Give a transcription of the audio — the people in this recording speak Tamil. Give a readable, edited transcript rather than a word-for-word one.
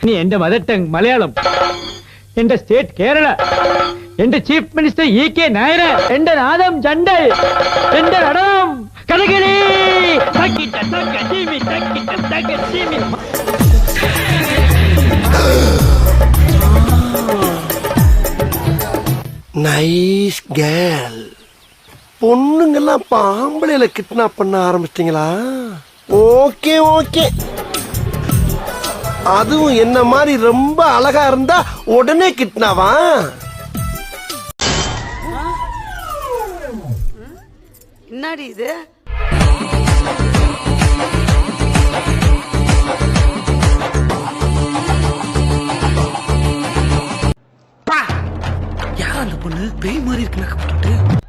നീ എന്റെ മദർ ടങ് മലയാളം, എന്റെ സ്റ്റേറ്റ് കേരള, എന്റെ ചീഫ് മിനിസ്റ്റർ E.K. നായർ, എന്റെ നാദം ജണ്ടൽ, എന്റെ നടനം കഥകളി. Nice girl. பொண்ணுங்கெல்லாம் பாம்பளையில கிட்னாப் பண்ண ஆரம்பிச்சிட்டீங்களா? Okay okay. அதுவும் என்ன மாதிரி ரொம்ப அழகா இருந்தா உடனே கிட்னாவா? என்னடி இது? யார் அந்த பொண்ணு? பேய் மாதிரி இருக்கு மேக்கப் போட்டுட்டு.